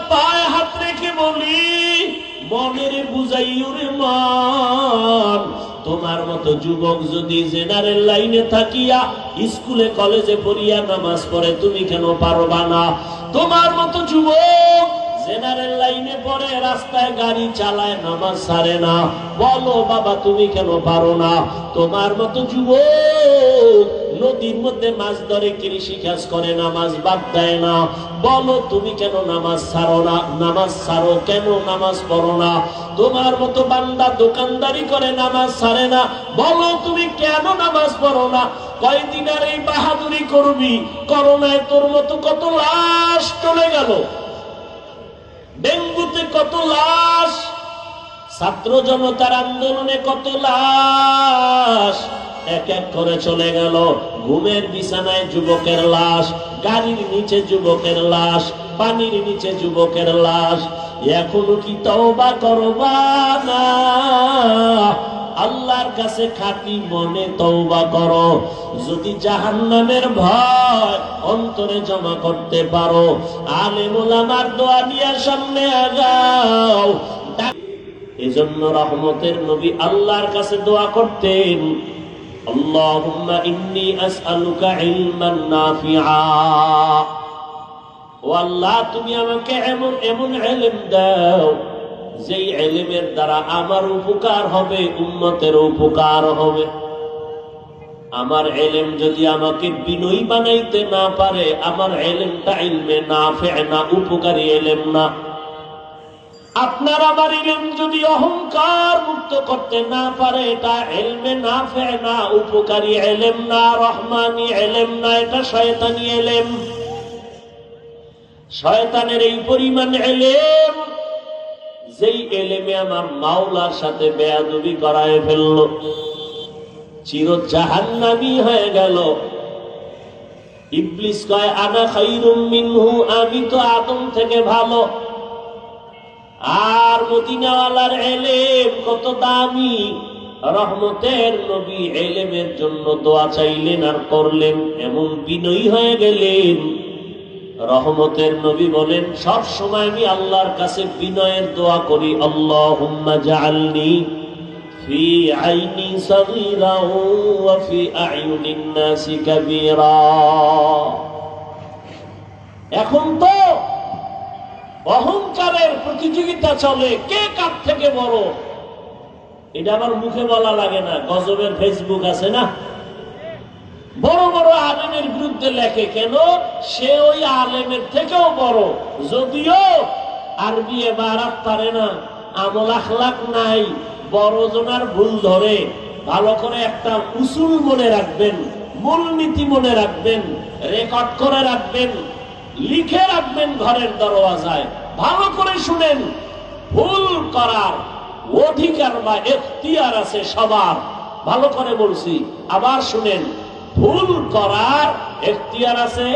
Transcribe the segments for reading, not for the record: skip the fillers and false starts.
পায়ে হাত রেখে বলি, মনের বুঝাইউরে মন, তোমার মতো যুবক যদি জেনারেল লাইনে থাকিয়া স্কুলে কলেজে পড়িয়া নামাজ পড়ে, তুমি কেন পারবা না? তোমার মতো যুবক জেনারেল লাইনে পড়ে, রাস্তায় গাড়ি চালায়, নামাজ ছাড়ে না, বলো বাবা তুমি কেন পারো না? তোমার মতো যুবক নদীর মধ্যে মাছ ধরে, কৃষি কাজ করে, নামাজ বাদ দেয় না, বলো তুমি কেন নামাজ ছাড়ো না? নামাজ ছাড়ো কেন, নামাজ পড়ো না? তোমার মতো বান্দা দোকানদারি করে, নামাজ ছাড়ে না, বলো তুমি কেন নামাজ পড়ো না? কয়দিন আর এই বাহাদুরি করবি? করোনায় তোর মতো কত লাশ চলে গেল, ডেঙ্গুতে কত লাশ, ছাত্র জনতার আন্দোলনে কত লাশ এক এক করে চলে গেল। ঘুমের বিছানায় যুবকের লাশ, গাড়ির নিচে যুবকের লাশ, পানির নিচে যুবকের লাশ। এখনো কি তওবা করবা না? আল্লাহর কাছে খাঁটি মনে তওবা করো। যদি জাহান্নামের ভয় অন্তরে জমা করতে পারো, আলেম ওলামার দোয়া নিয়ে সামনে আগাও। এজন্য রহমতের নবী আল্লাহর কাছে দোয়া করতেন, আল্লাহুম্মা ইন্নী আসআলুকা ইলমান নাফিআ। ও আল্লাহ, তুমি আমাকে এমন এমন ইলম দাও যেই ইলমের দ্বারা আমার উপকার হবে, উম্মতের উপকার হবে। আমার ইলম যদি আমাকে বিনয়ী বানাইতে না পারে, আমার ইলমটা ইলমে নাফিআ না, উপকারী ইলম না। আপনার আমার ইলম যদি অহংকার মুক্ত করতে না পারে, এটা ইলমে নাফিআ না, উপকারী ইলম না, রহমানি ইলম না, এটা শয়তানি ইলম। শয়তানের এই পরিমাণ ইলম, যেই ইলমে আমার মাওলার সাথে বেয়াদবি করায় ফেলল, চির জাহান্নামী হয়ে গেল। ইবলিস কয় আনা খায়রুম মিনহু, আমি তো আদম থেকে ভালো। আর মদিনাওয়ালার ইলম কত দামি। রহমতের নবী ইলমের জন্য দোয়া চাইলেন আর করলেন, এমন বিনয়ী হয়ে গেলেন। রহমতের নবী বলেন, সব সময় আমি আল্লাহর কাছে বিনয়ের দোয়া করি, আল্লাহুম্মা জাআলনি ফি আইনি সাগীরা ওয়া ফি আ'য়ুনিন নাসি কাবীরা। এখন তো অহংকারের প্রতিযোগিতা চলে, কে কার থেকে বড়। এটা আমার মুখে বলা লাগে না, গজবের ফেসবুক আছে না, বড় বড় আলেমের বিরুদ্ধে লেখে। কেন? সে ওই আলেমের থেকেও বড়, যদিও আরবি এবারাত পারে না, আমল আখলাক নাই, বড় জনার ভুল ধরে। ভালো করে একটা উসুল মনে রাখবেন, মূলনীতি মনে রাখবেন, রেকর্ড করে রাখবেন, লিখে রাখবেন ঘরের দরওয়াজায়। ভালো করে শুনেন, ভুল করার অধিকার বা এখতিয়ার আছে সবার। ভালো করে বলছি, আবার শুনেন, ভুল করার এখতিয়ার আছে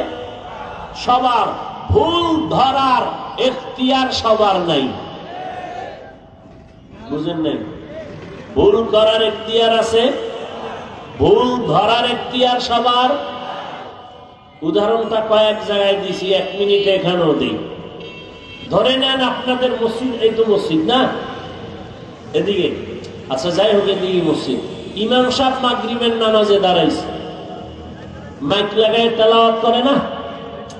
সবার, ভুল ধরার এখতিয়ার সবার নাই। বুঝেন নাই? ভুল করার এখতিয়ার আছে, ভুল ধরার এখতিয়ার সবার। উদাহরণটা কয়েক জায়গায় দিছি, 1 মিনিটে এখানেও দিই। ধরে নেন আপনাদের মসজিদ, এই তো মসজিদ না, এদিকে, আচ্ছা যাই হোক, এদিকে মসজিদ। ইমাম সাহেব মাগরিবের নামাজে দাঁড়াইছে, মাইক লাগায় তেলাওয়াত করে না?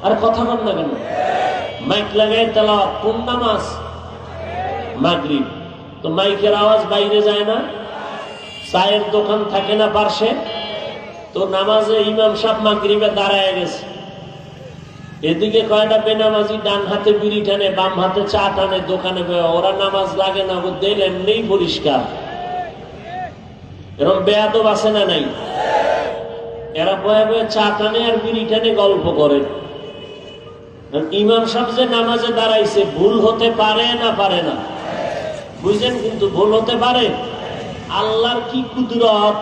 আর কথা বল না কেন? মাইক লাগায় তেলাওয়াত কোন নামাজ? মাগরিব। তো মাইকের আওয়াজ বাইরে যায় না? চায়ের দোকান থাকে না পার্শ্বে? তো নামাজে ইমাম সাহেব মাগরিবে দাঁড়ায় গেছে, এদিকে কয়টা বেনামাজি ডান হাতে বিড়ি টানে, বাম হাতে চা টানে, দোকানে। ওরা নামাজ লাগে না, দিল এমনি পরিষ্কার। এরকম বেয়াদব আছে না নাই? এরা বয়ে বয়ে চা টানে আর বিড়ি টানে, গল্প করে। ইমাম সাহেব যে নামাজে দাঁড়াইছে, ভুল হতে পারে না পারে না? বুঝলেন? কিন্তু ভুল হতে পারে। আল্লাহর কি কুদরত,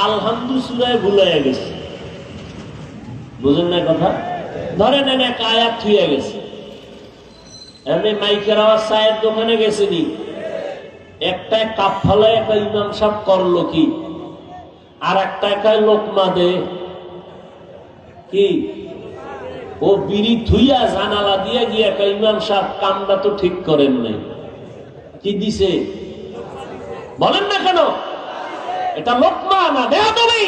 আলহামদুলিল্লাহ সূরায় ভুল হয়ে গেছে। বুঝেন না কথা? ধরে নেন এক আয়াত থুয়ে গেছে, এমনি মাইকের আওয়াজ, চায়ের দোকানে গেছেনি, একটা কাপ ফলায় একটা ইমাম সাহেব করলো কি, আর একটা একাই লোকমা দে কি ও বিড়ি থুইয়া জানালা দিয়ে গিয়া ইমাম সাহেব কামটা তো ঠিক করেন নাই। কি দিছে বলেন না কেন? এটা লোকমা না বেয়াদবি?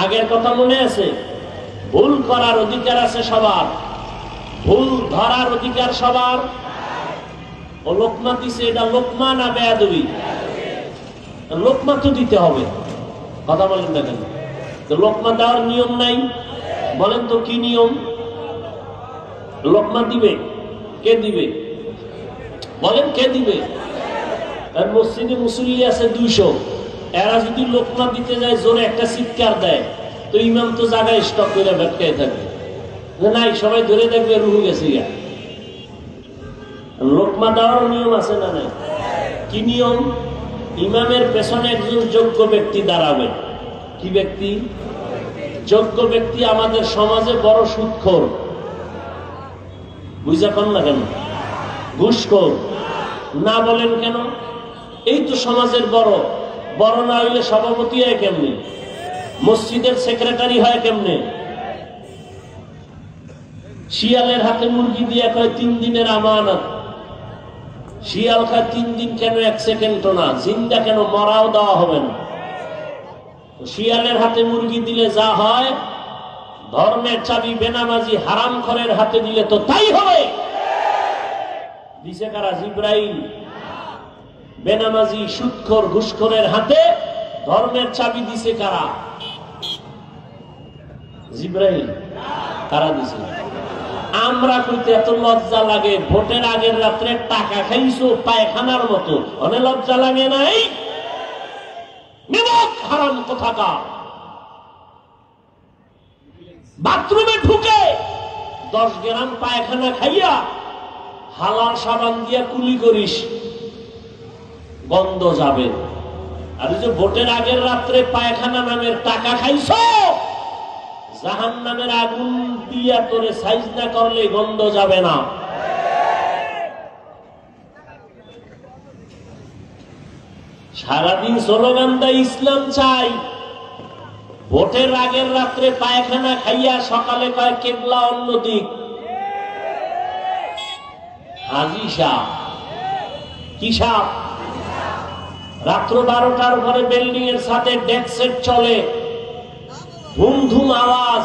আগের কথা মনে আছে? ভুল করার অধিকার আছে সবার, ভুল ধরার অধিকার সবার। ও লোকমা দিছে, এটা লোকমা না বেয়াদবি? লোকমা তো দিতে হবে, কথা বলেন না কেন? তো লোকমা দেওয়ার নিয়ম নাই? বলেন তো কি নিয়ম? লোকমা দিবে কে? দিবে বলেন কে দিবে? আর মসজিদে মুসল্লি আছে 200, এরা যদি লোকমা দিতে যায় জোরে একটা চিৎকার দেয় তো ইমাম তো জায়গায় স্টপ করে ভেটকায় থাকবে, নাই সবাই ধরে দেখবে রুহু গেছে। লোকমা দেওয়ার নিয়ম আছে না নাই? কি নিয়ম? ইমামের পেছনে একজন যোগ্য ব্যক্তি দাঁড়াবে। কি ব্যক্তি? যোগ্য ব্যক্তি। আমাদের সমাজে বড় সুদখোর, বুঝা পান না কেন? ঘুষখোর না বলেন কেন? এই তো সমাজের বড়। বড় না হইলে সভাপতি হয় কেমনে? মসজিদের সেক্রেটারি হয় কেমনে? শিয়ালের হাতে মুরগি দিয়ে কয় 3 দিনের আমানত। শিয়াল খায় 3 দিন কেন? 1 সেকেন্ড না। জিন্দা কেন? মরাও দেওয়া হবে না। শিয়ালের হাতে মুরগি দিলে যা হয়, ধর্মের চাবি বেনামাজি হারামখোরের হাতে দিলে তো তাই হবে। দিছে কারা? জিব্রাইল। বেনামাজি সুদখোর ঘুষখোরের হাতে ধর্মের চাবি দিছে কারা? জিব্রাইল। কারা দিছে? আমরা কইতে এত লজ্জা লাগে, ভোটের আগের রাত্রে টাকা খাইছো পায়খানার মতো, অনেক লজ্জা লাগে নাই? নিমক হারাম কোথাকার। বাথরুমে ঢুকে 10 গ্রাম পায়খানা খাইয়া হালাল সাবান দিয়া কুলি করিস, গন্ধ যাবে। আর যে ভোটের আগের রাত্রে পায়খানা নামের টাকা খাইছো, জাহান্নামের আগুন দিয়া তোরে সাইজ না করলে গন্ধ যাবে না। সারাদিন স্লোগান দেয় ইসলাম চাই, ভোটের আগের রাত্রে পায়খানা খাইয়া সকালে কয় কেবলা অন্যদিক। হাজি সাহ কি সাহ? রাত্র 12টার পরে বিল্ডিং এর সাথে ডেক সেট চলে, ধুম ধুম আওয়াজ।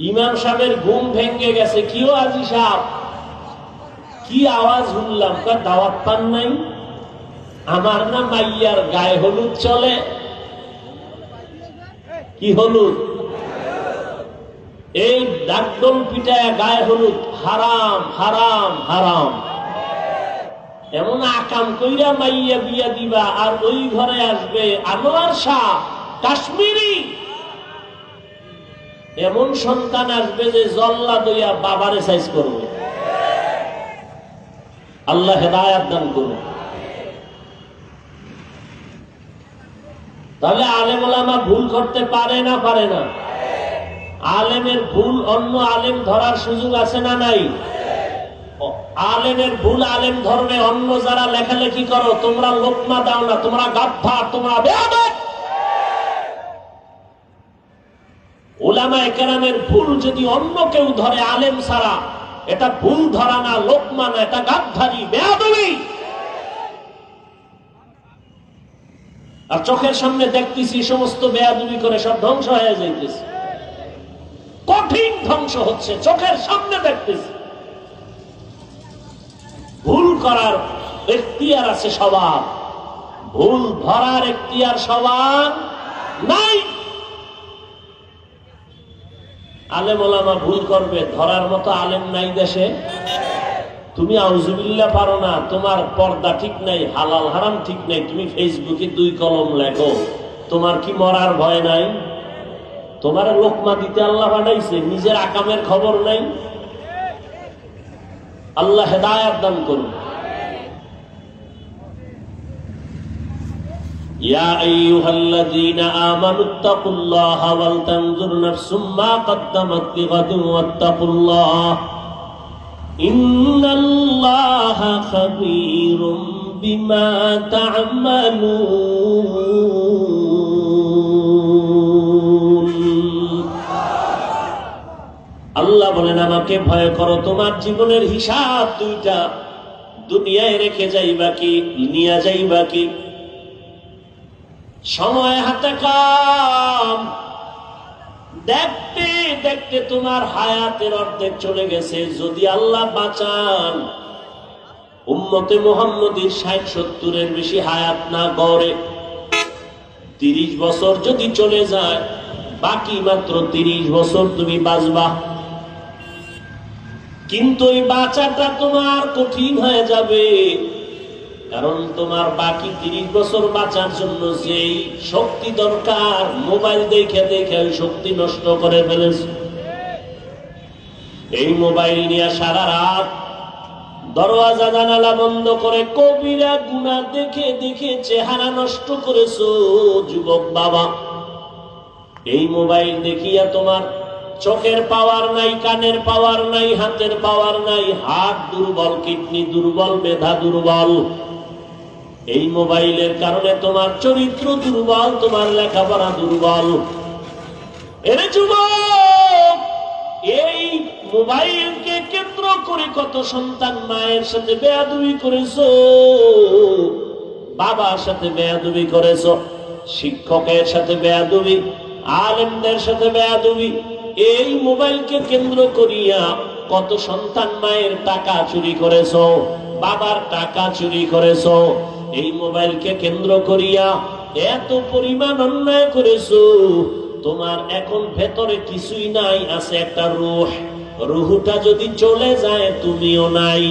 ইমাম সাহেবের ঘুম ভেঙে গেছে। কিও হাজি সাহ, কি আওয়াজ শুনলাম? দাওয়াত পান নাই? আমার না মাইয়ার গায়ে হলুদ চলে। কি হলুদ? এই ডাকডোল পিটায় গায়ে হলুদ হারাম হারাম হারাম। এমন আকাম কইরা মাইয়া বিয়া দিবা, আর ওই ঘরে আসবে আনোয়ার শাহ কাশ্মীরি। এমন সন্তান আসবে যে জল্লা দইয়া বাবারে সাইজ করবে। আল্লাহ হেদায়াত দান করুন। তাহলে আলেম ওলামা ভুল করতে পারে না? পারে না? আলেমের ভুল অন্য আলেম ধরার সুযোগ আছে না নাই? আলেমের ভুল আলেম ধর্মে অন্য যারা লেখালেখি করো, তোমরা লোকমা দাও না, তোমরা গাদ্দার, তোমরা বেয়াদব। উলামায়ে কেরামের ভুল যদি অন্য কেউ ধরে আলেম ছাড়া, এটা ভুল ধরা না, লোকমা না, এটা গাদ্দারি, বেয়াদবি। আর চোখের সামনে দেখতেছি সমস্ত বেয়াদবি করে সব ধ্বংস হয়ে যাইতেছে, কঠিন ধ্বংস হচ্ছে, চোখের সামনে দেখতেছি। ভুল করার এখতিয়ার আছে সবার, ভুল ধরার এখতিয়ার সবার নাই। আলেম ওলামা ভুল করবে, ধরার মতো আলেম নাই দেশে। তুমি আউযুবিল্লাহ পারো না, তোমার পর্দা ঠিক নাই, হালাল হারাম ঠিক নাই, তুমি ফেসবুকে 2 কলম লেখো, তোমার কি মরার ভয় নাই? তোমার লোকমা দিতে আল্লাহ বানাইছে, নিজের আকামের খবর নাই। আল্লাহ হেদায়াত দান করুন। ইয়া আইয়ুহাল্লাযীনা আমানুত্তাকুল্লাহা ওয়াল তানজুর নাফসুম মা কদ্দামাত লিগাদিন ওয়াত্তাকুল্লাহ ইন্নাল্লাহা খাবীরুম বিমা তা'মালুন। আল্লাহ বলেন আমাকে ভয় করো, তোমার জীবনের হিসাব দুইটা, দুনিয়ায় রেখে যাইবা কি নিয়ে যাইবা কি। সময় হাতে কম, দেখতে দেখতে তোমার হায়াতের অর্ধেক চলে গেছে। যদি আল্লাহ বাঁচান, উম্মতে মুহাম্মদীর 60-70-এর বেশি হায়াত না গড়ে, 30 বছর যদি চলে যায়, বাকি মাত্র 30 বছর তুমি বাঁচবা। কিন্তু এই বাঁচাটা তোমার কঠিন হয়ে যাবে, কারণ তোমার বাকি 30 বছর বাঁচার জন্য যেই শক্তি দরকার, মোবাইল দেখে দেখে ওই শক্তি নষ্ট করে ফেলেছে। এই মোবাইল নিয়ে সারা রাত দরওয়াজা জানালা বন্ধ করে কবিরা গুনাহ দেখে দেখে চেহারা নষ্ট করেছো যুবক বাবা। এই মোবাইল দেখিয়া তোমার চোখের পাওয়ার নাই, কানের পাওয়ার নাই, হাতের পাওয়ার নাই, হাত দুর্বল, কিডনি দুর্বল, মেধা দুর্বল। এই মোবাইলের কারণে তোমার চরিত্র দুর্বল, তোমার লেখাপড়া দুর্বল। এরে যুবক, এই মোবাইলকে কেন্দ্র করে কত সন্তান মায়ের সাথে বেয়াদবি করেছো, বাবার সাথে বেয়াদবি করেছো, শিক্ষকের সাথে বেয়াদবি, আলেমদের সাথে বেয়াদবি। এই মোবাইলকে কেন্দ্র করিয়া কত সন্তান মায়ের টাকা চুরি করেছো, বাবার টাকা চুরি করেছো। এই মোবাইলকে কেন্দ্র করিয়া এত পরিমাণ অন্যায় করেছো। তোমার এখন ভেতরে কিছুই নাই, আছে একটা রূহ। রূহটা যদি চলে যায়, তুমিও নাই,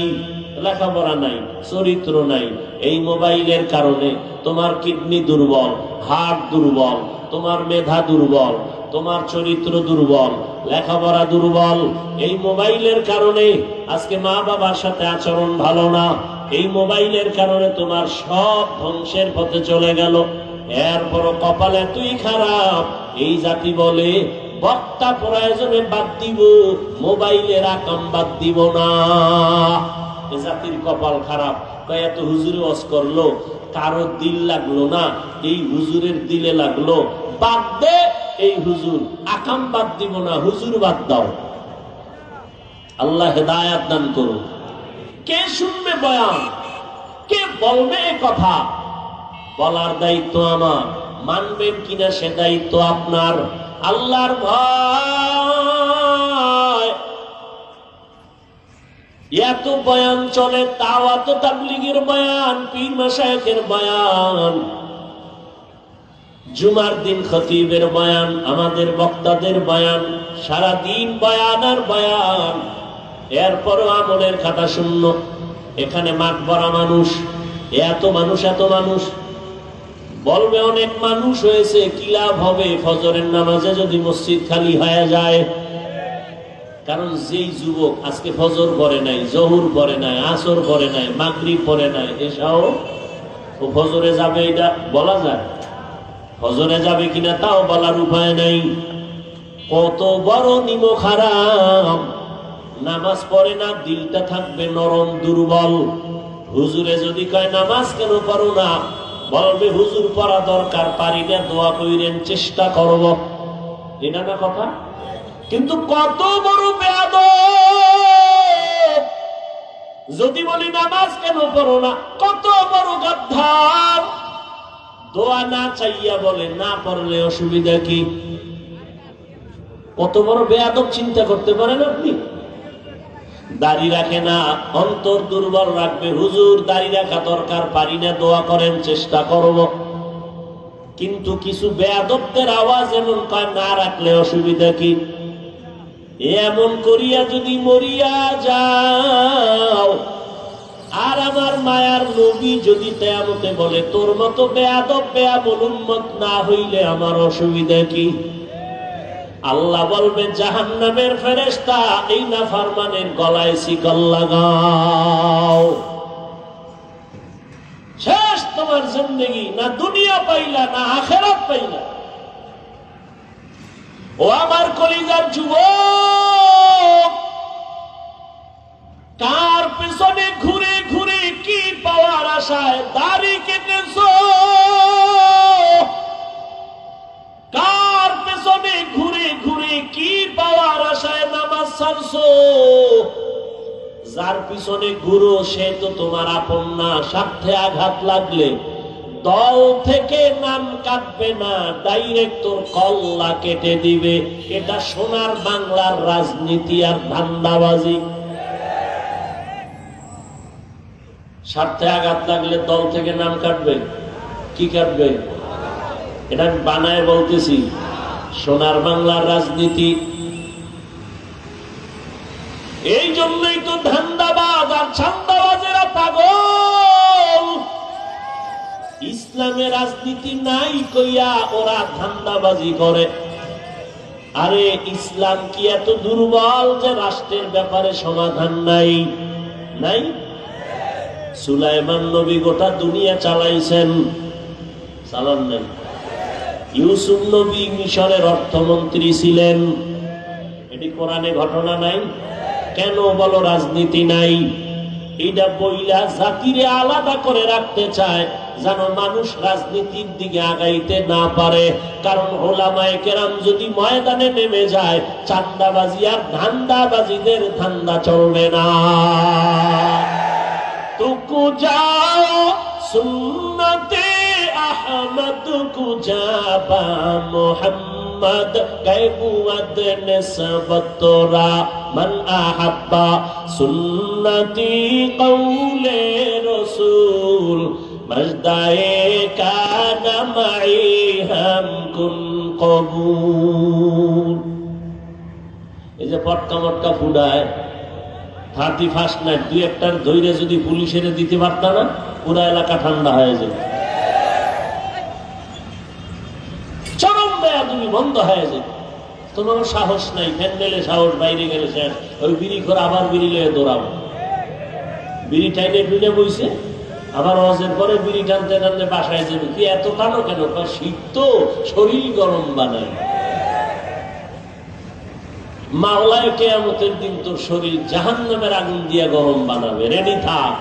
লেখাপড়া নাই, চরিত্র নাই। এই মোবাইলের কারণে তোমার কিডনি দুর্বল, হার্ট দুর্বল, তোমার মেধা দুর্বল, তোমার চরিত্র দুর্বল, লেখাপড়া দুর্বল। এই মোবাইলের কারণে আজকে মা বাবার সাথে আচরণ ভালো না। এই মোবাইলের কারণে তোমার সব ধ্বংসের পথে চলে গেল। এরপর কপালে তুই খারাপ, এই জাতি বলে বক্তা প্রয়োজনে বাদ দিব, মোবাইলের আকাম বাদ দিব না। এ জাতির কপাল খারাপ। এত হুজুর ওয়াজ করলো, কারো দিল লাগলো না, এই হুজুরের দিলে লাগলো। বাদ দে এই হুজুর, আকাম বাদ দিব না, হুজুর বাদ দাও। আল্লাহ হেদায়াত দান করুন। কে শুনবে বয়ান, কে বলবে এ কথা, বলার দায়িত্ব আমার, মানবেন কিনা সে দায়িত্ব আপনার। আল্লাহর ভয়। এত বয়ান চলে, তাও এত তাবলীগের বয়ান, পীর মাশায়েখের বয়ান, জুমার দিন খতিবের বয়ান, আমাদের বক্তাদের বয়ান, সারা দিন বয়ান আর বয়ান। এরপরও আমলের খাতা শূন্য। এখানে মাঠ ভরা মানুষ, এত মানুষ, এত মানুষ। বলবে অনেক মানুষ হয়েছে, কি লাভ হবে ফজরের নামাজে যদি মসজিদ খালি হয়ে যায়। কারণ যেই যুবক আজকে ফজর পড়ে নাই, জহুর পড়ে নাই, আসর পড়ে নাই, মাগরিব পড়ে নাই, এসাও ও ফজরে যাবে, এটা বলা যায়? ফজরে যাবে কিনা তাও বলার উপায় নাই। কত বড় নিমক হারাম। নামাজ পড়ে না, দিলটা থাকবে নরম দুর্বল। হুজুরে যদি কয় নামাজ কেন পড়ো না, বলবে হুজুর পড়া দরকার, পারি না, দোয়া কইরেন, চেষ্টা করব। এটা না কথা? কিন্তু কত বড় বেয়াদব যদি বলি নামাজ কেন পড়ো না, কত বড় গাদ্দার। দোয়া না চাইয়া বলে না পড়লে অসুবিধা কি? কত বড় বেয়াদব চিন্তা করতে পারেন আপনি? দাড়ি রাখে না, অন্তর দুর্বল রাখবে, হুজুর দাড়ি রাখা দরকার, পারি না, দোয়া করেন, চেষ্টা করব। কিন্তু কিছু বেয়াদবদের আওয়াজ এমন কয় না রাখলে অসুবিধা কি? এমন করিয়া যদি মরিয়া যাও, আর আমার মায়ার নবী যদি কিয়ামতে বলে তোর মতো বেয়াদব বেয়ামুল উম্মত না হইলে আমার অসুবিধা কি? আল্লাহ বলবে জাহান্নামের ফেরেশতা, এই নাফরমানের গলায় শিকল লাগাও। শেষ তোমার জিন্দেগি, না দুনিয়া পাইলা না আখিরাত পাইলা। ও আমার কলিজার যুবক, কার পেছনে ঘুরে ঘুরে কি পাওয়ার আশায় দাড়ি কেটেছো? কার পেছনে ঘুরে ঘুরে মারছো, যার পিছনে ঘুরো সে তো তোমার আপন না। স্বার্থে আঘাত লাগলে দল থেকে নাম কাটবে না, ডাইরেক্ট তোর কল্লা কেটে দিবে। এটা সোনার বাংলার রাজনীতি আর ধান্দাবাজি। স্বার্থে আঘাত লাগলে দল থেকে নাম কাটবে, কি কাটবে? এটা আমি বানায় বলতেছি, সোনার বাংলার রাজনীতি। এই জন্যই তো ধান্দাবাজ আর ছান্দাবাজেরা পাগল। ইসলামে রাজনীতি নাই কইয়া ওরা ধান্দাবাজি করে। আরে ইসলাম কি এত দুর্বল যে রাষ্ট্রের ব্যাপারে সমাধান নাই? নাই। সুলাইমান নবী গোটা দুনিয়া চালাইছেন, চালান নাই। ইউসুফ নবী মিশরের অর্থমন্ত্রী ছিলেন, এটি কোরআনে ঘটনা নাই? কেন বলো রাজনীতি নাই? এটা বইলা জাতিরে আলাদা করে রাখতে চায় যেন মানুষ রাজনীতির দিকে আগাইতে না পারে। কারণ ওলামায়ে কেরাম যদি ময়দানে নেমে যায়, চাঁদাবাজি আর ধান্দাবাজিদের ধান্দা চলবে না। तुकु जाओ सुन्नते अहमद कुजाबा मोहम्मद कैबुअद निस्बतोरा मन अहब्बा सुन्नती कौले रसूल मजदाए काना माई हम कुन कबूल। এই যে পটকা মটকা ফুডায় 31 নাইট, দুই একটার ধৈর্য যদি পুলিশের দিতে পারত না, পুরা এলাকা ঠান্ডা হয়ে যাবে, চরম বেয়াদবি বন্ধ হয়ে যাবে। তোমার সাহস নাই, ফ্যান্ডেলে সাহস, বাইরে গেলে শেষ। ওই বিড়ি করে আবার বিড়ি লেগে দৌড়াবো, বিড়ি টাইনে টুইনে বইছে, আবার ওয়াজের পরে বিড়ি টানতে টানতে বাসায় যাবে। কি এত টানো কেন? শীত তো, শরীর গরম বানায়। মাওলায় কিয়ামতের দিন তোর শরীর জাহান্নামের আগুন দিয়ে গরম বানাবে, রেডি থাক।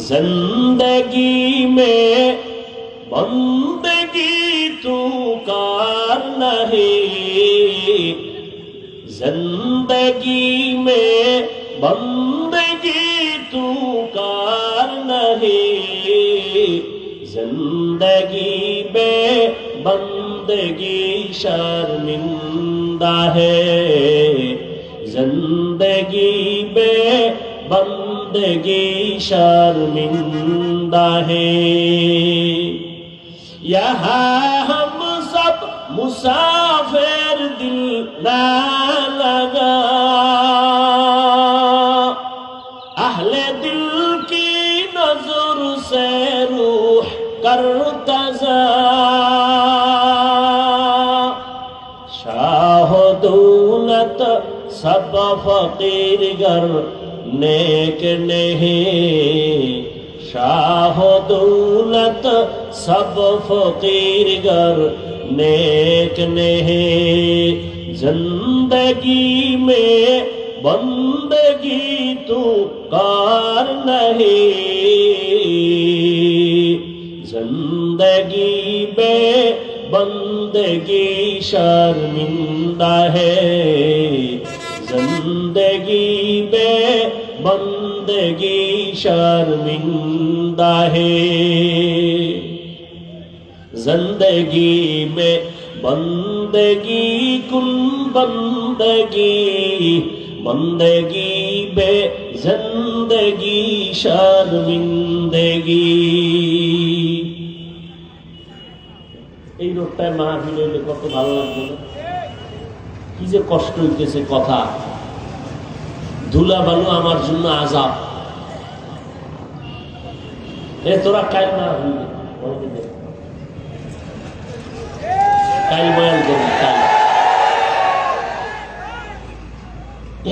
জিন্দেগি মে বন্দেগি তু কার নাহি, জিন্দেগি মে বন্দেগি তু কার নাহি, जिंदगी में बंदगी शर्मिंदा है, जिंदगी में बंदगी शर्मिंदा है। यहाँ हम सब मुसाफिर दिल ना लगा, अहले दिल की नजर से रूह करतजा, शाह दौलत सब फकीर गर नेक नहीं, शाह दौलत सब फकीर गर नेक नहीं, जिंदगी में बंदगी तू कार नहीं, जिंदगी में बंदगी शर्मिंदा है, जिंदगी में बंदगी शर्मिंदा है, जिंदगी में बंदगी कुन बंदगी, बंदगी बे जिंदगी शर्मिंदगी। এই রোডটায় মাহফিল হইলে কত ভালো লাগবে না? কি যে কষ্ট হইতেছে কথা। ধুলা বালু আমার জন্য আযাব। তোরা কাল মাহফিল কাল বয়ান করবি, কাল।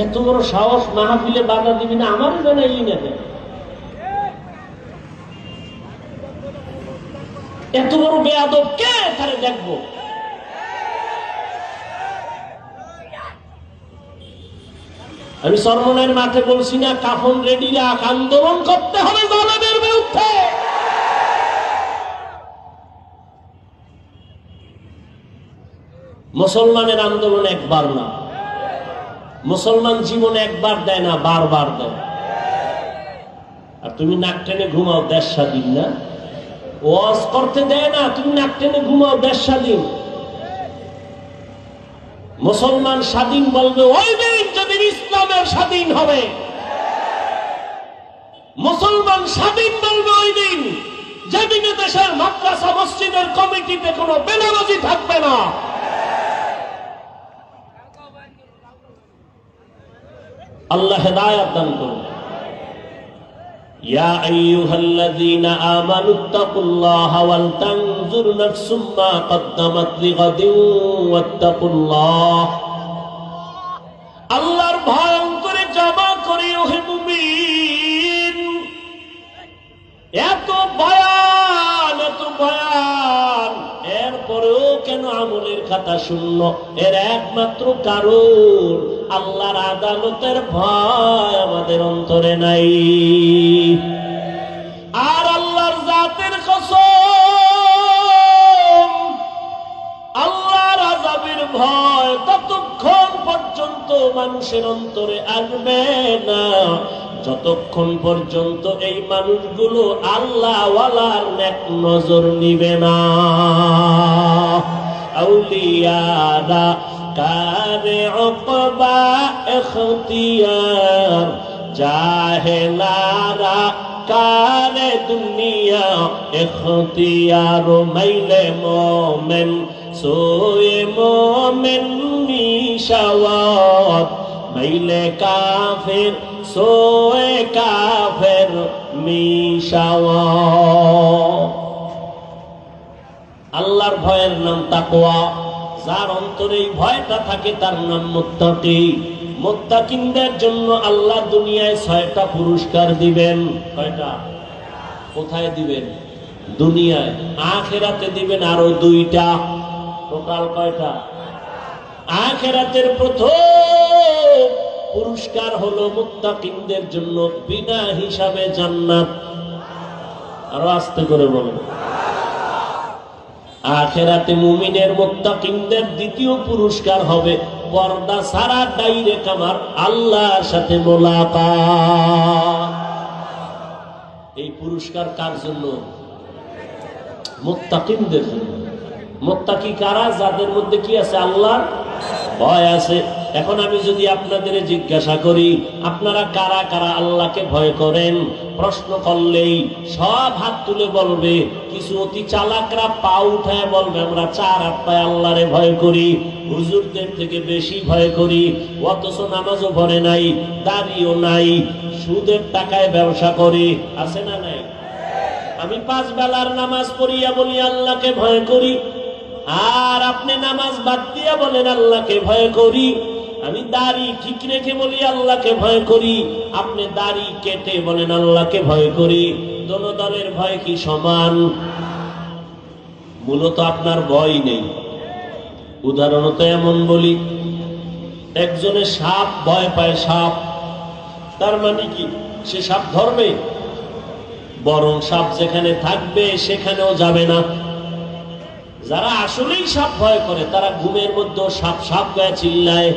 এত বড় সাহস, মাহফিলে বাধা দিবি না? আমারও জানাই না। এত বড় বেয়াদব কে? তারে দেখবো। আমি সরমনের মাঠে বলছি না, কাফন রেডি রাখ, আন্দোলন করতে হবে জালেমের বিরুদ্ধে। মুসলমানের আন্দোলন একবার না, মুসলমান জীবনে একবার দেয় না, বারবার দেয়। আর তুমি নাক টেনে ঘুমাও, দেশ স্বাধীন না। ওয়াজ করতে দেয় না, তুমি নাক টেনে ঘুমাও, দেশ স্বাধীন। মুসলমান স্বাধীন বলবে ওই দিন যেদিন ইসলামের স্বাধীন হবে। মুসলমান স্বাধীন বলবে ওই দিন যেদিনে দেশের মাদ্রাসা মসজিদের কমিটিতে কোনো বেনামাজি থাকবে না। আল্লাহ হেদায়েত দান করুন। ইয়া আইয়ুহাল্লাযীনা আমানুত্তাকুল্লাহা ওয়াল তানজুর নাফসুম মা কদ্দামাত লিগাদিন ওয়াত্তাকুল্লাহ। আল্লাহর ভয় অন্তরে জমা করিও হে মুমিন। এত বয়ান, এত বয়ান, এরপরেও কেন আমলের খাতা শূন্য? এর একমাত্র কারণ আল্লাহর আদালতের ভয় আমাদের অন্তরে নাই। আর আল্লাহর জাতের কসম, আল্লাহর আযাবের ভয় ততক্ষণ পর্যন্ত মানুষের অন্তরে আসবে না যতক্ষণ পর্যন্ত এই মানুষগুলো আল্লাহ ওয়ালার নেক নজর নিবে না। আউলিয়ারা কারে উকবা ইখতিয়ার, জাহেলারা কারে দুনিয়া ইখতিয়ার। মাইলে মোমেন সোয়ে মোমেন মিশাওয়াত, মাইলে কাফির সোয়ে কাফের মিশাওয়াত। আল্লাহর ভয়ের নাম তাকওয়া। যার অন্তরে এই ভয়টা থাকে তার নাম মুত্তাকি। মুত্তাকিনদের জন্য আল্লাহ দুনিয়ায় 6টা পুরস্কার দিবেন। কয়টা? কোথায় দিবেন? দুনিয়ায়। আখিরাতে দিবেন আরো 2টা। টোটাল কয়টা? আখিরাতের প্রথম পুরস্কার হলো মুত্তাকিনদের জন্য বিনা হিসাবে জান্নাত। আরো আস্তে করে বলেন। আখিরাতে মুমিনের মুত্তাকিনদের দ্বিতীয় পুরস্কার হবে পর্দা ছাড়া ডাইরেক্ট আমার আল্লাহর সাথে মোলাকাত। এই পুরস্কার কার জন্য? মুত্তাকিনদের জন্য। মুত্তাকি কারা? যাদের মধ্যে কি আছে? আল্লাহর ভয় আছে। এখন আমি যদি আপনাদের জিজ্ঞাসা করি আপনারা কারা কারা আল্লাহকে ভয় করেন, প্রশ্ন করলেই সব হাত তুলে বলবে। কিছু অতি চালাকরা পা উঠায় বলবে আমরা 4 হাত পায়ে আল্লাহরে ভয় করি, হুজুরদের থেকে বেশি ভয় করি, অথচ নামাজও পড়ে নাই, দাড়িও নাই, সুদের টাকায় ব্যবসা করে। আছে না নাই? আমি 5 বেলার নামাজ পড়িয়া বলি আল্লাহকে ভয় করি, আর আপনি নামাজ বাদ দিয়া বলেন আল্লাহকে ভয় করি। আমি দাড়ি ঠিক রেখে বলি আল্লাহকে ভয় করি, আপনি দাড়ি কেটে বলেন আল্লাহকে ভয় করি। দোনো দলের ভয় কি সমান? মূলত আপনার ভয় নেই। উদাহরণত এমন বলি, একজনের সাপ ভয় পায়, সাপ, তার মানে কি সে সাপ ধরবে? বরং সাপ যেখানে থাকবে সেখানেও যাবে না। যারা আসলেই সাপ ভয় করে তারা ঘুমের মধ্যে সাপ সাপ গায়ে চিল্লায়।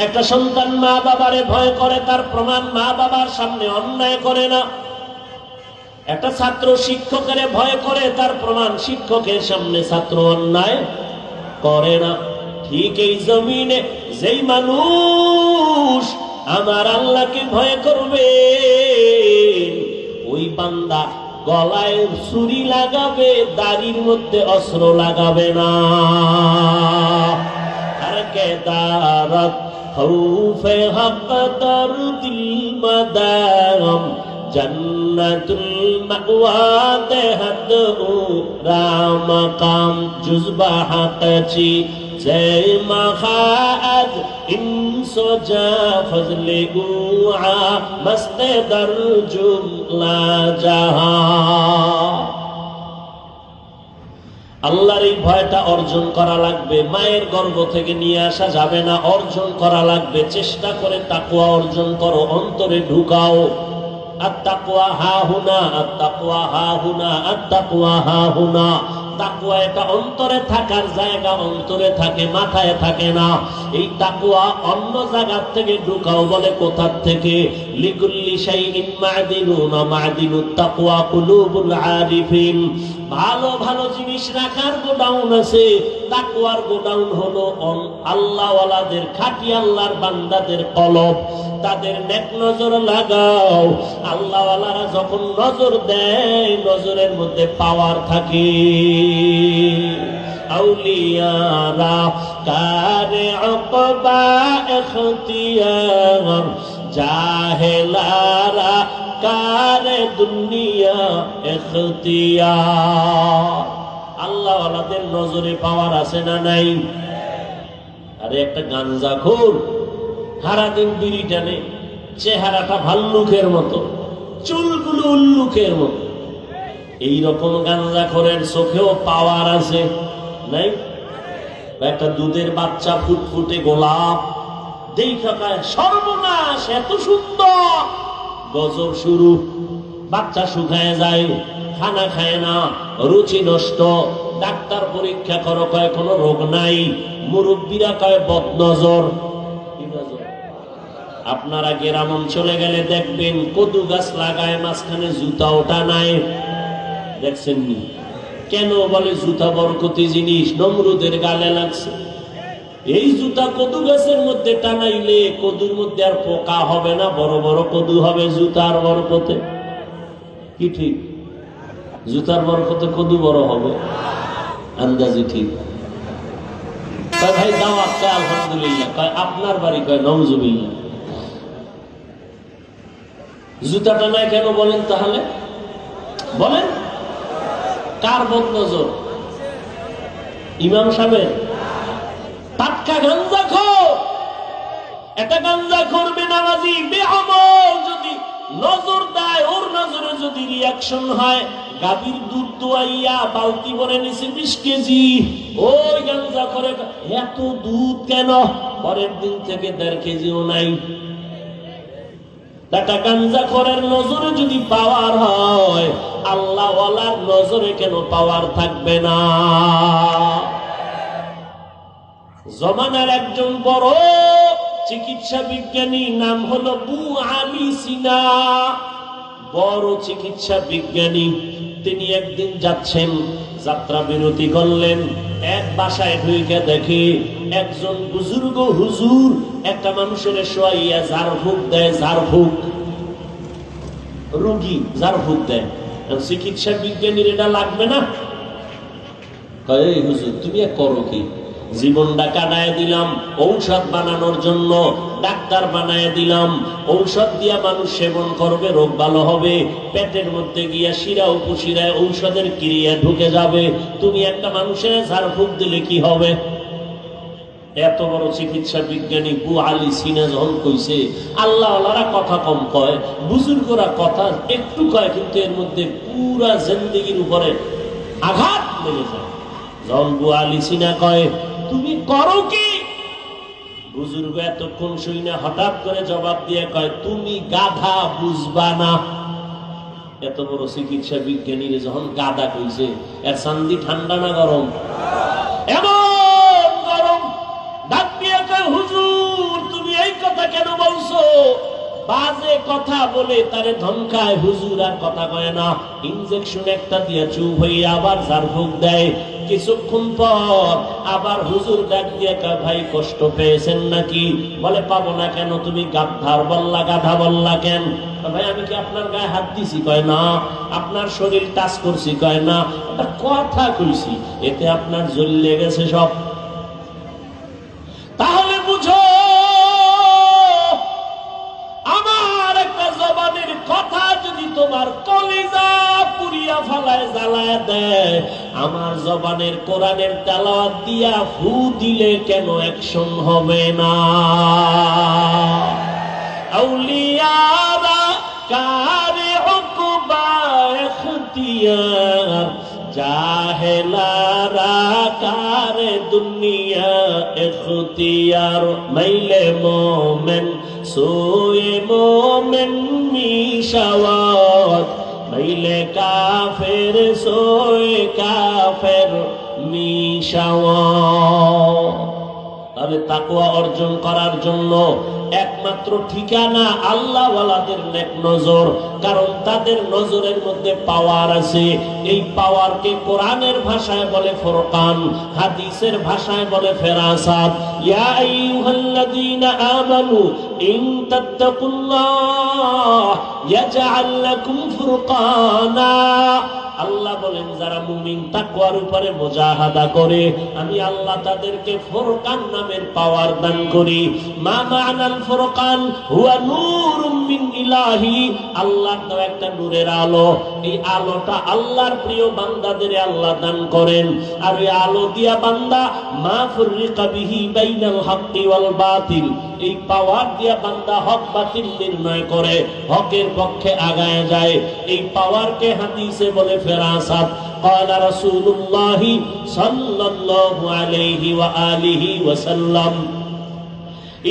একটা সন্তান মা বাবারে ভয় করে, তার প্রমাণ মা বাবার সামনে অন্যায় করে না। একটা ছাত্র শিক্ষকের ভয় করে, তার প্রমাণ শিক্ষকের সামনে ছাত্র অন্যায় করে না। ঠিক এই জমিনে যেই মানুষ আমার আল্লাহকে ভয় করবে ওই বান্দা গলায় ছুরি লাগাবে, দাড়ির মধ্যে অস্ত্র লাগাবে না। আর কে দারত খৌফে হক দর দিল মাদাম জান্নাতুল মাওয়া দেহদ রাম কাম জুজবা হাকচি জয় মাখাদ ইনসো জা ফজলে উআ মস্ত দর জুমলা জাহা। আল্লাহর এই ভয়টা অর্জন করা লাগবে। মায়ের গর্ভ থেকে নিয়ে আসা যাবে না, অর্জন করা লাগবে। চেষ্টা করে তাকওয়া অর্জন করো, অন্তরে ঢুকাও। আত্তাকওয়া হাহুনা, আত্তাকওয়া হাহুনা, আত্তাকওয়া হাহুনা। তাকওয়া এটা অন্তরে থাকার জায়গা, অন্তরে থাকে, মাথায় থাকে না। এই তাকওয়া অন্য জায়গা থেকে ঢুকাও, বলে কোথার থেকে? লিকুল্লি শাইইন মা'দিনুন ওয়া মা'দিনুত তাকওয়া কুলুবুল আরিফিন। ভালো ভালো জিনিস রাখার গোডাউন আছে, তাকওয়ার গোডাউন হলো আল্লাহওয়ালাদের, খাঁটি আল্লাহর বান্দাদের কলব। তাদের নেক নজর লাগাও। আল্লাহওয়ালারা যখন নজর দেয়, নজরের মধ্যে পাওয়ার থাকে। আউলিয়ারা কারে উকবা ইখতিয়ার, জাহেলারা কারে দুনিয়া ইখতিয়ার। আল্লাহওয়ালাদের নজরে পাওয়ার আছে না নাই? আরে একটা গাঞ্জাখোর সারাদিন বিড়ি টানে, চেহারাটা ভাল্লুকের মতো, চুলগুলো উল্লুকের মতো, এইরকম গাঞ্জাখোরের চোখেও পাওয়ার আছে নাই? একটা দুধের বাচ্চা ফুটফুটে গোলাপ দেখা পায়, সর্বনাশ, এত সুন্দর, গজব শুরু। বাচ্চা শুকায় যায়, খানা খায় না, রুচি নষ্ট। ডাক্তার পরীক্ষা করো, কয় কোনো রোগ নাই। মুরব্বীরা কয় বদনজর। আপনারা গ্রাম অঞ্চলে গেলে দেখবেন কদু গাছ লাগায়, মাঝখানে জুতা ওটা নাই, দেখছেন নি? কেন? বলে জুতা বরকতি জিনিস, নমরুদের গালে লাগছে। এই জুতা কদু গাছের মধ্যে টানাইলে কদুর মধ্যে আর পোকা হবে না, বড় বড় কদু হবে জুতার বরকতে। কি ঠিক? জুতার বরকতে কদু বড় হবে, আন্দাজি ঠিক। কয় ভাই দাওয়াত, কয় আলহামদুলিল্লাহ। কয় আপনার বাড়ি? কয় নাউজুবিল্লাহ। জুতাটা নাই কেন বলেন তাহলে? বলেন কার বদনজর? ইমাম সাহেবের? টাটকা গাঞ্জাখোর। এটা গাঞ্জাখোর বেনামাজি বেআমল যদি নজর দেয়, ওর নজরে যদি রিয়াকশন হয়, গাভীর দুধ দোয়াইয়া বালতি ভরে নিছে 20 কেজি, ওই গাঞ্জাখোরে এত দুধ কেন? পরের দিন থেকে 1.5 কেজিও নাই। একটা গাঞ্জাখোরের নজরে যদি পাওয়ার হয়, আল্লাহওয়ালার নজরে কেন পাওয়ার থাকবে না? জমানার একজন বড় চিকিৎসা বিজ্ঞানী, নাম হলো আবু আলী সিনা, বড় চিকিৎসা বিজ্ঞানী। তিনি একদিন যাচ্ছেন, যাত্রা বিরতি করলেন, এক বাসায় ঢুকে দেখে একজন বুজুর্গ হুজুর একটা মানুষের শোয়াইয়া ঝাড়ফুঁক দেয়। ঝাড়ফুঁক, রোগী ঝাড়ফুঁক দেয়। চিকিৎসা বিজ্ঞানীর এটা লাগবে না? এই হুজুর তুমি করো কি? জীবনটা কাটায় দিলাম ঔষধ বানানোর জন্য, ডাক্তার বানায় দিলাম। ঔষধ দিয়া মানুষ সেবন করবে, রোগ ভালো হবে, পেটের মধ্যে গিয়া শিরা উপশিরায় ঔষধের ক্রিয়া ঢুকে যাবে। তুমি একটা মানুষের ঝাড়ফুঁক দিলে কি হবে? এত বড় চিকিৎসা বিজ্ঞানী আবু আলী সিনা যখন কইছে, আল্লাহওয়ালারা কথা কম কয়, বুজুর্গরা কথা একটু কয়, কিন্তু এর মধ্যে পুরা জিন্দেগির উপরে আঘাত লেগে যায়। যখন আবু আলী সিনা কয় তুমি করো কি, বুজুর্গ এতক্ষণ শুই না, হঠাৎ করে জবাব দিয়ে কয় তুমি গাধা, বুঝবা না। এত বড় চিকিৎসা বিজ্ঞানীর যখন গাধা কইছে, এর চান্দি ঠান্ডা না গরম? এমন গরম। ডাক দিয়ে কয় হুজুর তুমি এই কথা কেন বলছো? বাজে কথা বলে তারে ধমকায়। হুজুর আর কথা কয় না, ইনজেকশন একটা দিয়ে চুপ হয়ে আবার ঝাড়ফুঁক দেয়। কিছুক্ষণ পর আবার হুজুর ডাক দিয়ে কয় ভাই কষ্ট পেয়েছেন নাকি? বলে পাবো না কেন? তুমি গাধার বললা, গাধা বললা কেন? ভাই আমি কি আপনার গায়ে হাত দিছি? কয় না। আপনার শরীর টাচ করছি? কয় না। কথা কইছি, এতে আপনার জ্বলে গেছে সব। তাহলে বুঝো, আমার একটা জবানের কথা যদি তোমার কলিজা পুরিয়া ফালায়, জ্বালায় দেয়, আমার জবানের কোরআনের তেলাওয়াত দিয়া ফু দিলে কেন অ্যাকশন হবে না? আউলিয়ারা কারে উকবা ইখতিয়ার, জাহেলারা কারে দুনিয়া ইখতিয়ার। মাইলে মোমেন সোয়ে মোমেন মিশাওয়াত, মাইলে কাফের সোয়ে কাফের মিশাওয়া। তাহলে তাকওয়া অর্জন করার জন্য একমাত্র ঠিকানা আল্লাহওয়ালাদের নেক নজর, কারণ তাদের নজরের মধ্যে পাওয়ার আছে। এই পাওয়ারকে কোরআনের ভাষায় বলে ফুরকান, হাদিসের ভাষায় বলে ফেরাসাত। ইয়া আইয়ুহাল্লাযীনা আমানু ইন তাত্তাকুল্লাহ ইয়াজআল লাকুম ফুরকানা। আল্লাহ বলেন যারা মুমিন তাকওয়ার উপরে মুজাহাদা করে আমি আল্লাহ তাদেরকে ফুরকান নামের পাওয়ার দান করি। মা মা'নাল ফুরকান হুয়া নূরুম মিন ইলাহি, আল্লাহর দেওয়া একটা নূরের আলো। এই আলোটা আল্লাহর প্রিয় বান্দাদের আল্লাহ দান করেন। আর এই আলো দিয়া বান্দা মা ফুররিকা বিহি বাইনাল হাক্কি ওয়াল বাতিল, এই পাওয়ার দিয়া বান্দা হক বাতিল নির্ণয় করে, হকের পক্ষে আগায় যায়। এই পাওয়ারকে হাদিসে বলে ফেরাসাত। قال رسول الله صلى الله عليه وآله وسلم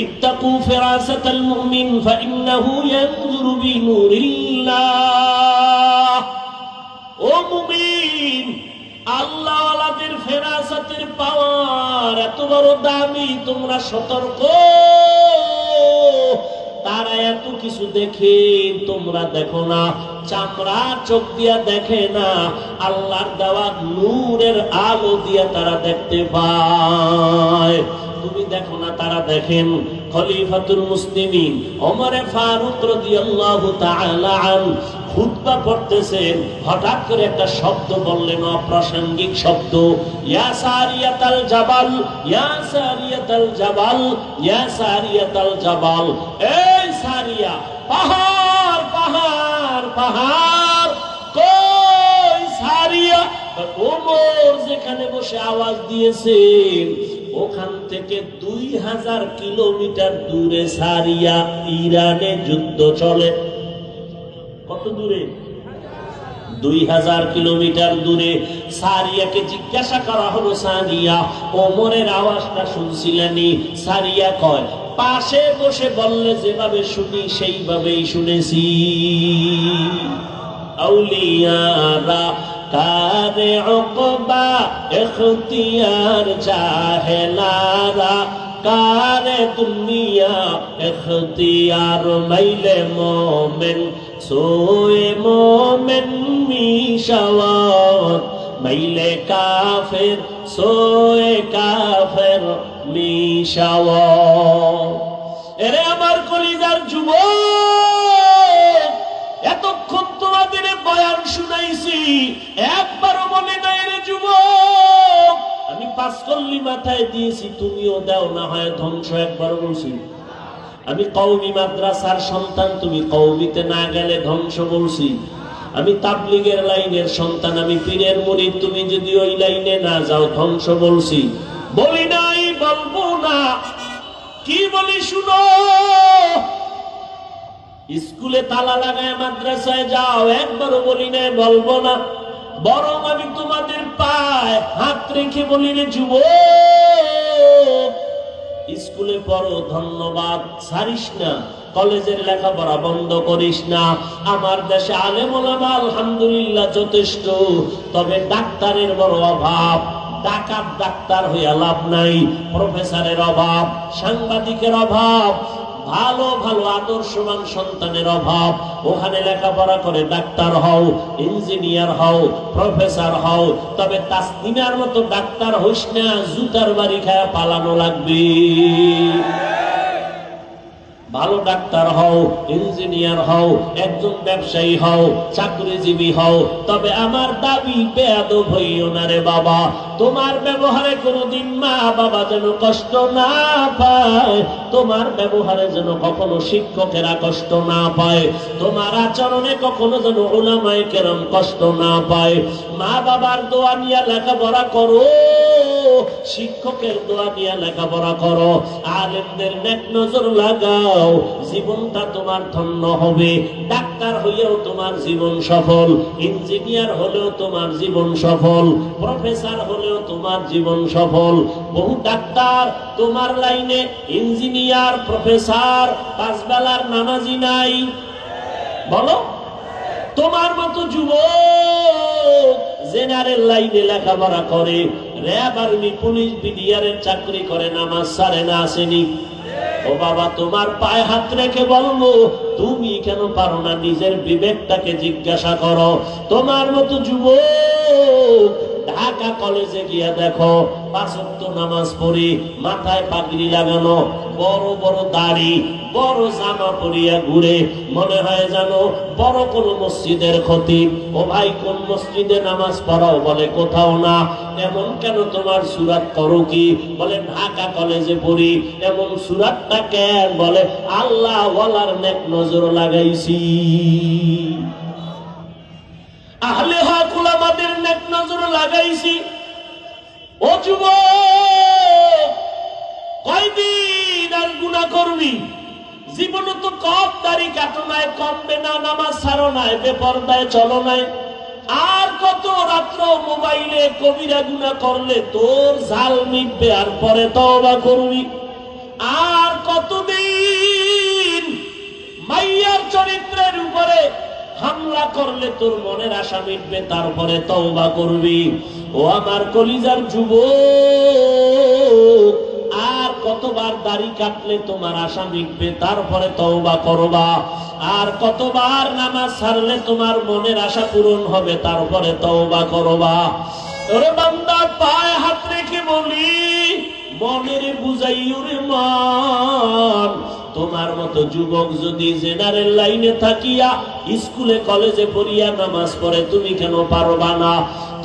اتقوا فراسة المؤمن فإنه ينظر بنور الله। ও মুমিন, আল্লাহ ওয়ালাদের ফেরাসাতের পাওয়ার এত বড় দামি, তোমরা সতর্ক। তারা এত কিছু দেখে, তোমরা দেখো না। চামড়া চোখ দিয়া দেখে না, আল্লাহর দেওয়া নূরের আলো দিয়া তারা দেখতে পায়। তুমি দেখো না, তারা দেখেন। খলিফাতুল মুসলিমিন ওমরে ফারুক রাদিয়াল্লাহু তাআলা আনহু খুতবা পড়তেছেন, হঠাৎ করে একটা শব্দ বললেন, অপ্রাসঙ্গিক শব্দ। ইয়া সারিয়াতাল জাবাল, ইয়া সারিয়াতাল জাবাল, ইয়া সারিয়াতাল জাবাল। এই সারিয়া, পাহাড় পাহাড় পাহাড়। কই সারিয়া? ওমর যেখানে বসে আওয়াজ দিয়েছেন ওখান থেকে 2000 কিলোমিটার দূরে সারিয়া, ইরানে যুদ্ধ চলে। কত দূরে? 2000 কিলোমিটার দূরে। সারিয়াকে জিজ্ঞাসা করা হলো, সারিয়া ওমরের আওয়াজটা শুনছিলেনি? সারিয়া কয়, পাশে বসে বললে যেভাবে শুনি সেইভাবেই শুনেছি। আউলিয়ারা কারে উকবা ইখতিয়ার জাহেলারা কারে দুনিয়া ইখতিয়ার। মাইলে মোমেন সোয়ে মোমেন মিশাওয়াত, মাইলে কাফের সোয়ে কাফের মিশাওয়াত। এরে আমার কলিজার যুবক, এতক্ষণ তোমাদের বয়ান শুনাইছি, একবারও মনে নাই রে যুবক? আমি 5 কল্লি মাথায় দিয়েছি, তুমিও দাও না হয় ধ্বংস। একবারও বলছি? আমি কওমি মাদ্রাসার সন্তান, তুমি কওমিতে না গেলে ধ্বংস বলছি? আমি তাবলীগের লাইনের সন্তান, আমি পীরের মুরিদ, তুমি যদি ওই লাইনে না যাও ধ্বংস বলছি? বলি নাই, বলবো না। কি বলি শুনো। স্কুলে তালা লাগায় মাদ্রাসায় যাও, একবারও বলি নাই, বলবো না। বরং আমি তোমাদের পায়ে হাত রেখে বলি রে যুবক, স্কুলে পড়ো, ধন্যবাদ, ছাড়িস না। কলেজের লেখাপড়া বন্ধ করিস না। আমার দেশে আলেম ওলামা আলহামদুলিল্লাহ যথেষ্ট, তবে ডাক্তারের বড় অভাব। ডাকাত ডাক্তার হইয়া লাভ নাই, প্রফেসরের অভাব, সাংবাদিকের অভাব, ভালো ভালো আদর্শবান সন্তানের অভাব। ওখানে লেখাপড়া করে ডাক্তার হও, ইঞ্জিনিয়ার হও, প্রফেসর হও, তবে তাসলিমার মতো ডাক্তার হইস না, জুতার বাড়ি খায়া পালানো লাগবে। ভালো ডাক্তার হও, ইঞ্জিনিয়ার হও, একজন ব্যবসায়ী হও, চাকরিজীবী হও, তবে আমার দাবি বেয়াদব হইও না রে বাবা। তোমার ব্যবহারে কোনোদিন মা বাবা যেন কষ্ট না পায়, তোমার ব্যবহারে যেন কখনো শিক্ষকেরা কষ্ট না পায়, তোমার আচরণে কখনো যেন উলামায়ে কেরাম কষ্ট না পায়। মা বাবার দোয়া নিয়ে লেখাপড়া করো, শিক্ষকের দোয়া নিয়ে লেখাপড়া করো, আলেমদের নেক নজর লাগাও, জীবনটা তোমার ধন্য হবে। ডাক্তার হইয়াও তোমার জীবন সফল, ইঞ্জিনিয়ার হলেও তোমার জীবন সফল, প্রফেসর হলেও তোমার জীবন সফল। বহু ডাক্তার তোমার লাইনে, ইঞ্জিনিয়ার, প্রফেসর, 5 বেলার নামাজি নাই, বলো? তোমার মতো যুবক জেনারেল লাইনে লেখাপড়া করে, র্যাব আর্মি পুলিশ বিডিআরের চাকরি করে, নামাজ ছাড়ে না, আসেনি? ও বাবা, তোমার পায়ে হাত রেখে বলবো, তুমি কেন পারো না? নিজের বিবেকটাকে জিজ্ঞাসা করো। তোমার মতো যুবক ঢাকা কলেজে গিয়া দেখো, 5 ওয়াক্ত নামাজ পড়ি, মাথায় পাগড়ি লাগানো, বড় বড় দাড়ি, বড় জামা পরিয়া ঘুরে, মনে হয় জানো বড় কোন মসজিদের খতিব। ও ভাই, কোন মসজিদে নামাজ পড়াও? বলে কোথাও না। এমন কেন তোমার সুরাত করো কি? বলে ঢাকা কলেজে পড়ি। এমন সুরাতটা কেন? বলে আল্লাহ ওয়ালার নেক নজর লাগাইছি, আহলে হক উলামাদের নেক নজর লাগাইছি। ও যুবক, কয়দিন আর গুনাহ করবি? জীবনে তো কম দাড়ি কাটো নাই, কমবে না, নামাজ ছাড়ো নাই, বেপরদায় চলো নাই, আর কত রাত্র মোবাইলে কবিরা গুনাহ করলে তোর জাল মিটবে, আর পরে তওবা করবি। আর কতদিন মাইয়ার চরিত্রের উপরে হামলা করলে তোর মনের আশা মিটবে, তারপরে তওবা করবি। ও আমার কলিজার যুবক, আর কতবার দাড়ি কাটলে তোমার আশা মিটবে, তারপরে তওবা করবা? আর কতবার নামাজ ছাড়লে তোমার মনের আশা পূরণ হবে, তারপরে তওবা করবা? ওরে বান্দা, পায়ে হাত রেখে বলি, মনের বুঝাইও রে মান। তোমার মতো যুবক যদি জেনারেল লাইনে থাকিয়া স্কুলে কলেজে পড়িয়া নামাজ পড়ে, তুমি কেন পারবা না?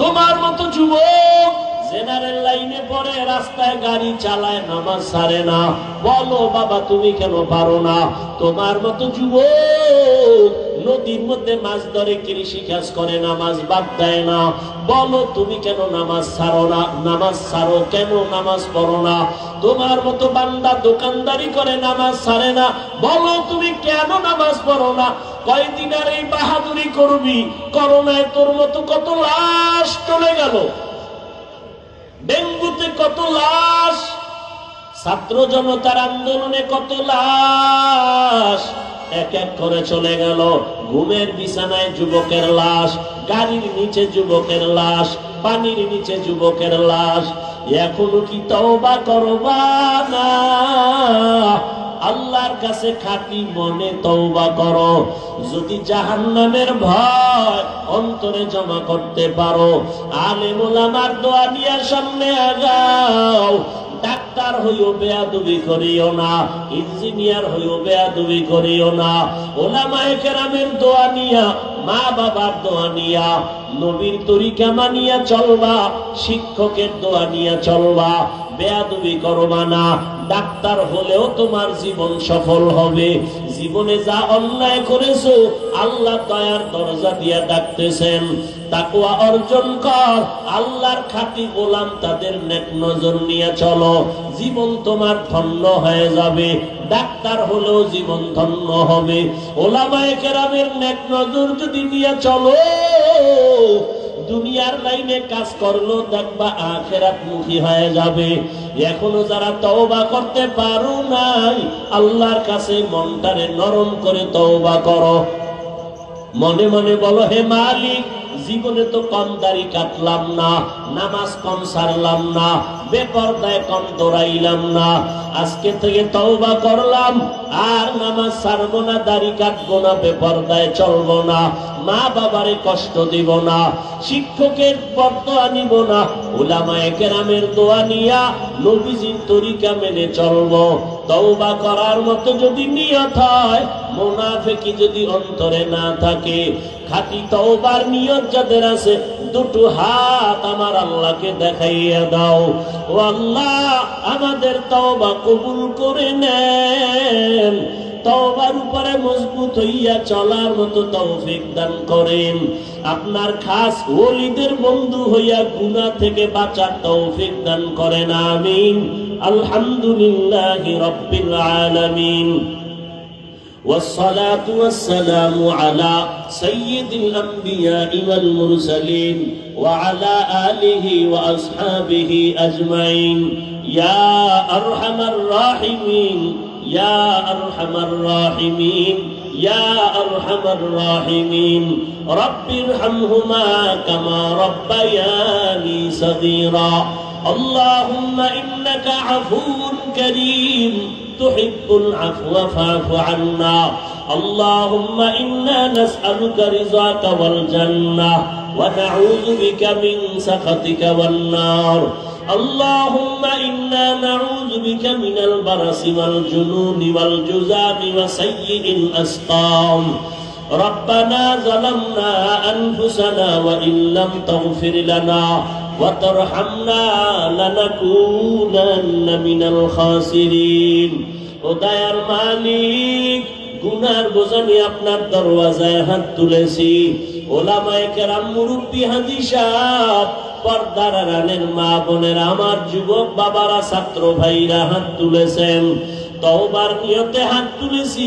তোমার মতো যুবক জেনারেল লাইনে পড়ে, রাস্তায় গাড়ি চালায়, নামাজ ছাড়ে না, বলো বাবা তুমি কেন পারো না? তোমার মতো যুবক নদীর মধ্যে মাছ ধরে, কৃষি কাজ করে, নামাজ বাদ দেয় না, বলো তুমি কেন নামাজ ছাড়ো না? নামাজ ছাড়ো কেন? নামাজ পড়ো না? তোমার মতো বান্দা দোকানদারি করে, নামাজ ছাড়ে না, বলো তুমি কেন নামাজ পড়ো না? কয়দিন আর এই বাহাদুরি করবি? করোনায় তোর মতো কত লাশ চলে গেল, ডেঙ্গুতে কত লাশ, ছাত্র জনতার আন্দোলনে কত লাশ এক এক করে চলে গেল। ঘুমের বিছানায় যুবকের লাশ, গাড়ির নিচে যুবকের লাশ, পানির নিচে যুবকের লাশ। এখনো কি তওবা করবা না? আল্লাহর কাছে খাঁটি মনে তওবা করো। যদি জাহান্নামের ভয় অন্তরে জমা করতে পারো, আলেম ওলামার দোয়া নিয়ে সামনে আগাও। ডাক্তার হইও বেয়াদবি করিও না, ইঞ্জিনিয়ার হইও বেয়াদবি করিও না। ওলামায়ে কেরামের দোয়া নিয়া, মা বাবার দোয়া নিয়া, নবীর তরিকা মানিয়া চলবা, শিক্ষকের দোয়া নিয়া চলবা, বেয়াদবি করবা না। ডাক্তার হলেও তোমার জীবন সফল হবে। জীবনে যা অন্যায় করেছো, আল্লাহ দয়ার দরজা দিয়া ডাকতেছেন, তাকওয়া অর্জন কর, আল্লাহর খাঁটি গোলাম, তাদের নেক নজর নিয়ে চলো, জীবন তোমার ধন্য হয়ে যাবে। ডাক্তার হলেও জীবন ধন্য হবে। ওলামায়ে কেরামের নেক নজর যদি নিয়ে চলো, দুনিয়ার লাইনে কাজ করলো, দেখবা আখিরাত মুখী হয়ে যাবে। এখনো যারা তওবা করতে পারো নাই, আল্লাহর কাছে মনটারে নরম করে তওবা করো। মনে মনে বলো, হে মালিক, জীবনে তো কম দাড়ি কাটলাম না, নামাজ কম ছাড়লাম না, বেপরদায় কম দৌড়াইলাম না, আজকে থেকে তওবা করলাম, আর নামাজ ছাড়বো না, দাড়ি কাটবো না, বেপরদায় চলবো না, মা বাবারে কষ্ট দিব না, শিক্ষকের বদদোয়া নিব না, উলামায়ে কেরামের দোয়া নিয়া নবীজির তরিকা মেনে চলবো। তওবা করার মতো যদি নিয়ত হয়, মুনাফিকি যদি অন্তরে না থাকে, খাঁটি তওবার নিয়ত যাদের আছে, দুটো হাত আমার আল্লাহকে দেখাইয়া দাও। ও আল্লাহ, আমাদের তওবা কবুল করে নেন, তওবার উপরে মজবুত হইয়া চলার মতো তৌফিক দান করেন। আপনার খাস ওলিদের বন্ধু হইয়া গুনাহ থেকে বাঁচার তৌফিক দান করেন। আমিন। আলহামদুলিল্লাহি রাব্বিল আলামিন। والصلاة والسلام على سيد الأنبياء والمرسلين وعلى آله وأصحابه أجمعين. يا أرحم الراحمين ইয়া আরহামার রাহিমিন ইয়া আরহামার রাহিমিন রব্বিরহামহুমা কামা রাব্বায়ানি সগীরা আল্লাহুম্মা ইন্নাকা আফুউন কারীম তুহিব্বুল আফওয়া ফা'ফু আন্না আল্লাহুম্মা ইন্না নাসআলুকা রিযাকা ওয়াল জান্নাহ ওয়া নাউযু বিকা মিন সাখাতিকা ওয়ান নার اللهم إنا نعوذ بك من البرص والجنون والجذام وسيء الأسقام ربنا ظلمنا أنفسنا وإن لم تغفر لنا وترحمنا لنكونن من الخاسرين ওদায়ার মালিক গুনার বোঝা নিয়ে আপনার দরওয়াজায় হাত তুলেছি ওলামায়ে কেরাম মুরব্বি হাজী সাহেব পর্দার আড়ালের মা বোনেরা আমার যুবক বাবারা ছাত্র ভাইরা হাত তুলেছেন তওবার নিয়তে হাত তুলেছি